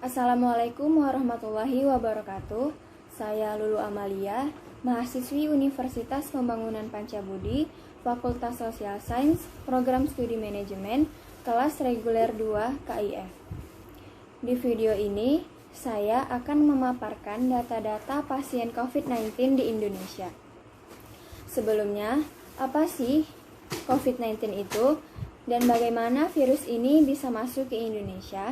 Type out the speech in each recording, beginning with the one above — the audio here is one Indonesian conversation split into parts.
Assalamualaikum warahmatullahi wabarakatuh. Saya Lulu Amalia, mahasiswi Universitas Pembangunan Pancabudi, Fakultas Social Science, Program Studi Manajemen, kelas reguler 2 KIF. Di video ini, saya akan memaparkan data-data pasien COVID-19 di Indonesia. Sebelumnya, apa sih COVID-19 itu dan bagaimana virus ini bisa masuk ke Indonesia?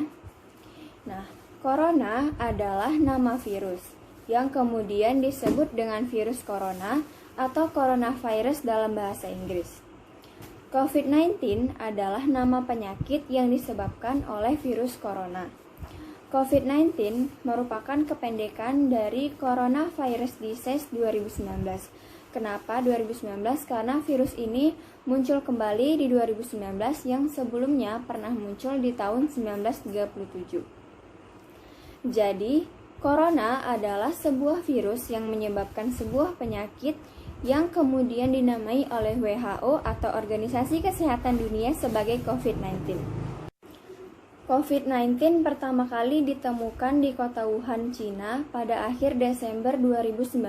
Nah, corona adalah nama virus yang kemudian disebut dengan virus corona atau coronavirus dalam bahasa Inggris. COVID-19 adalah nama penyakit yang disebabkan oleh virus corona. COVID-19 merupakan kependekan dari Coronavirus Disease 2019. Kenapa 2019? Karena virus ini muncul kembali di 2019 yang sebelumnya pernah muncul di tahun 1937. Jadi, corona adalah sebuah virus yang menyebabkan sebuah penyakit yang kemudian dinamai oleh WHO atau Organisasi Kesehatan Dunia sebagai COVID-19. COVID-19 pertama kali ditemukan di kota Wuhan, Cina pada akhir Desember 2019.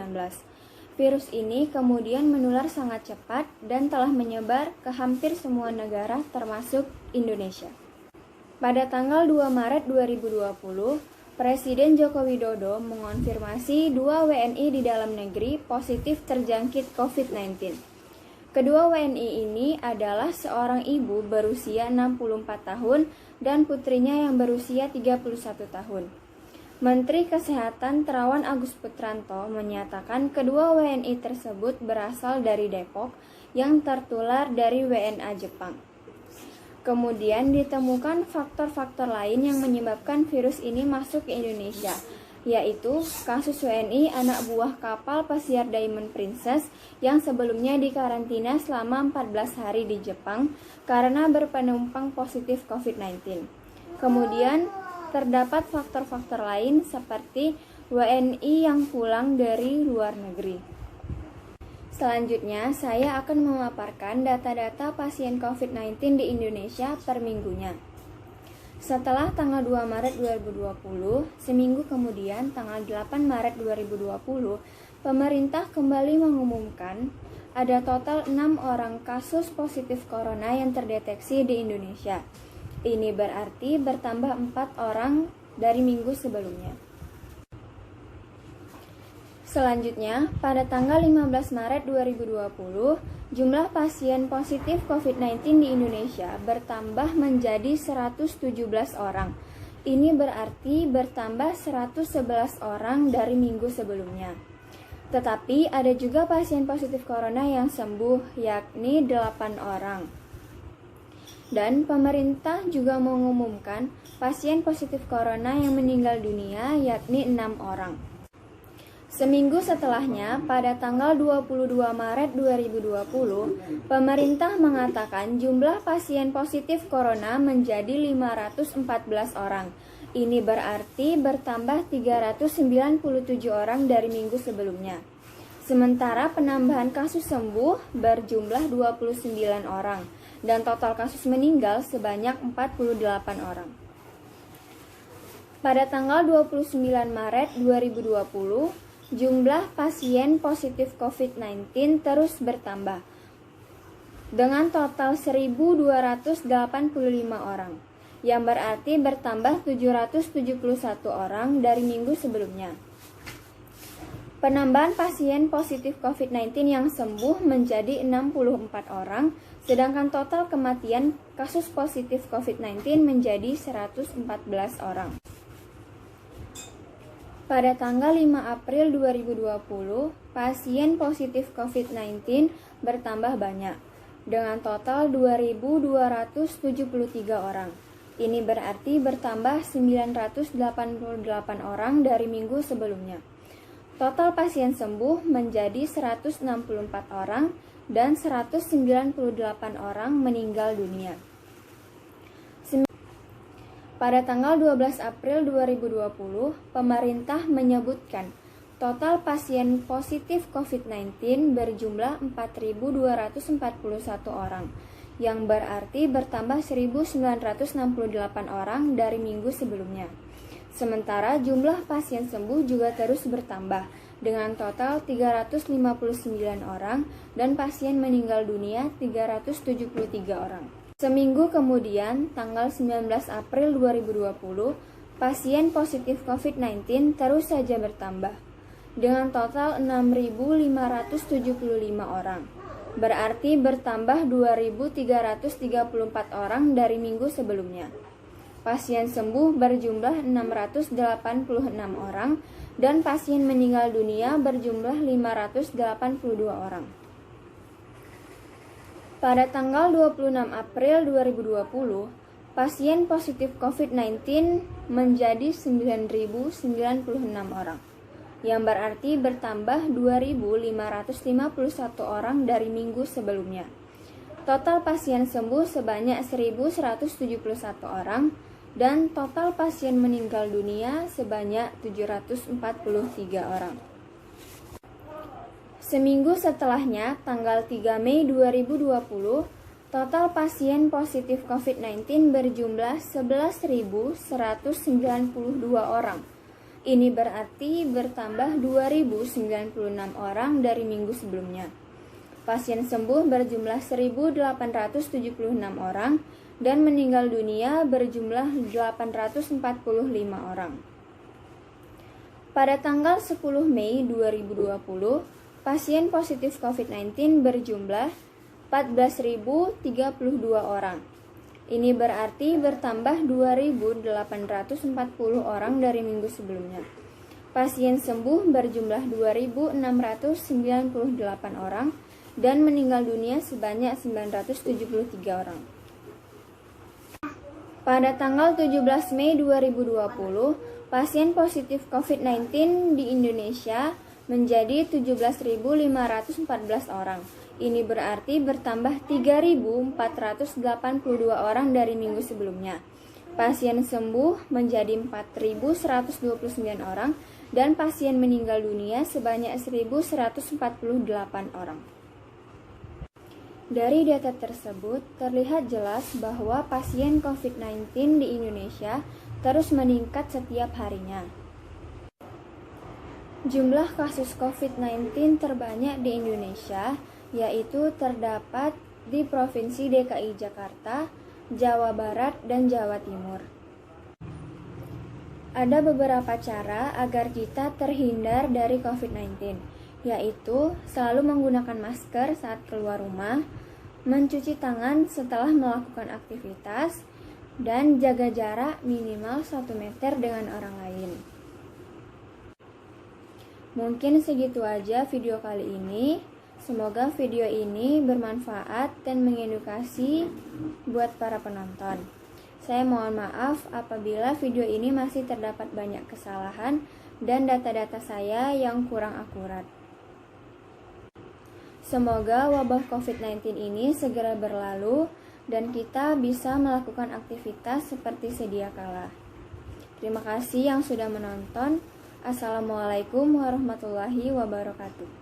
Virus ini kemudian menular sangat cepat dan telah menyebar ke hampir semua negara termasuk Indonesia. Pada tanggal 2 Maret 2020, Presiden Joko Widodo mengonfirmasi 2 WNI di dalam negeri positif terjangkit COVID-19. Kedua WNI ini adalah seorang ibu berusia 64 tahun dan putrinya yang berusia 31 tahun. Menteri Kesehatan Terawan Agus Putranto menyatakan kedua WNI tersebut berasal dari Depok yang tertular dari WNA Jepang. Kemudian ditemukan faktor-faktor lain yang menyebabkan virus ini masuk ke Indonesia, yaitu kasus WNI anak buah kapal pesiar Diamond Princess yang sebelumnya dikarantina selama 14 hari di Jepang karena berpenumpang positif COVID-19. Kemudian terdapat faktor-faktor lain seperti WNI yang pulang dari luar negeri. Selanjutnya, saya akan memaparkan data-data pasien COVID-19 di Indonesia per minggunya. Setelah tanggal 2 Maret 2020, seminggu kemudian tanggal 8 Maret 2020, pemerintah kembali mengumumkan ada total 6 orang kasus positif corona yang terdeteksi di Indonesia. Ini berarti bertambah 4 orang dari minggu sebelumnya. Selanjutnya, pada tanggal 15 Maret 2020, jumlah pasien positif COVID-19 di Indonesia bertambah menjadi 117 orang. Ini berarti bertambah 111 orang dari minggu sebelumnya. Tetapi ada juga pasien positif corona yang sembuh, yakni 8 orang. Dan pemerintah juga mengumumkan pasien positif corona yang meninggal dunia, yakni 6 orang. Seminggu setelahnya, pada tanggal 22 Maret 2020, pemerintah mengatakan jumlah pasien positif corona menjadi 514 orang. Ini berarti bertambah 397 orang dari minggu sebelumnya. Sementara penambahan kasus sembuh berjumlah 29 orang, dan total kasus meninggal sebanyak 48 orang. Pada tanggal 29 Maret 2020, jumlah pasien positif COVID-19 terus bertambah dengan total 1.285 orang, yang berarti bertambah 771 orang dari minggu sebelumnya. Penambahan pasien positif COVID-19 yang sembuh menjadi 64 orang, sedangkan total kematian kasus positif COVID-19 menjadi 114 orang. Pada tanggal 5 April 2020, pasien positif COVID-19 bertambah banyak, dengan total 2.273 orang. Ini berarti bertambah 988 orang dari minggu sebelumnya. Total pasien sembuh menjadi 164 orang dan 198 orang meninggal dunia. Pada tanggal 12 April 2020, pemerintah menyebutkan total pasien positif COVID-19 berjumlah 4.241 orang, yang berarti bertambah 1.968 orang dari minggu sebelumnya. Sementara jumlah pasien sembuh juga terus bertambah dengan total 359 orang dan pasien meninggal dunia 373 orang. Seminggu kemudian, tanggal 19 April 2020, pasien positif COVID-19 terus saja bertambah dengan total 6.575 orang. Berarti bertambah 2.334 orang dari minggu sebelumnya. Pasien sembuh berjumlah 686 orang dan pasien meninggal dunia berjumlah 582 orang. Pada tanggal 26 April 2020, pasien positif COVID-19 menjadi 9.096 orang, yang berarti bertambah 2.551 orang dari minggu sebelumnya. Total pasien sembuh sebanyak 1.171 orang, dan total pasien meninggal dunia sebanyak 743 orang. Seminggu setelahnya, tanggal 3 Mei 2020, total pasien positif COVID-19 berjumlah 11.192 orang. Ini berarti bertambah 2.096 orang dari minggu sebelumnya. Pasien sembuh berjumlah 1.876 orang dan meninggal dunia berjumlah 845 orang. Pada tanggal 10 Mei 2020, pasien positif COVID-19 berjumlah 14.032 orang. Ini berarti bertambah 2.840 orang dari minggu sebelumnya. Pasien sembuh berjumlah 2.698 orang dan meninggal dunia sebanyak 973 orang. Pada tanggal 17 Mei 2020, pasien positif COVID-19 di Indonesia menjadi 17.514 orang. Ini berarti bertambah 3.482 orang dari minggu sebelumnya. Pasien sembuh menjadi 4.129 orang dan pasien meninggal dunia sebanyak 1.148 orang. Dari data tersebut, terlihat jelas bahwa pasien COVID-19 di Indonesia terus meningkat setiap harinya. Jumlah kasus COVID-19 terbanyak di Indonesia, yaitu terdapat di Provinsi DKI Jakarta, Jawa Barat, dan Jawa Timur. Ada beberapa cara agar kita terhindar dari COVID-19, yaitu selalu menggunakan masker saat keluar rumah, mencuci tangan setelah melakukan aktivitas, dan jaga jarak minimal 1 meter dengan orang lain. Mungkin segitu aja video kali ini. Semoga video ini bermanfaat dan mengedukasi buat para penonton. Saya mohon maaf apabila video ini masih terdapat banyak kesalahan dan data-data saya yang kurang akurat. Semoga wabah COVID-19 ini segera berlalu dan kita bisa melakukan aktivitas seperti sedia kala. Terima kasih yang sudah menonton. Assalamualaikum warahmatullahi wabarakatuh.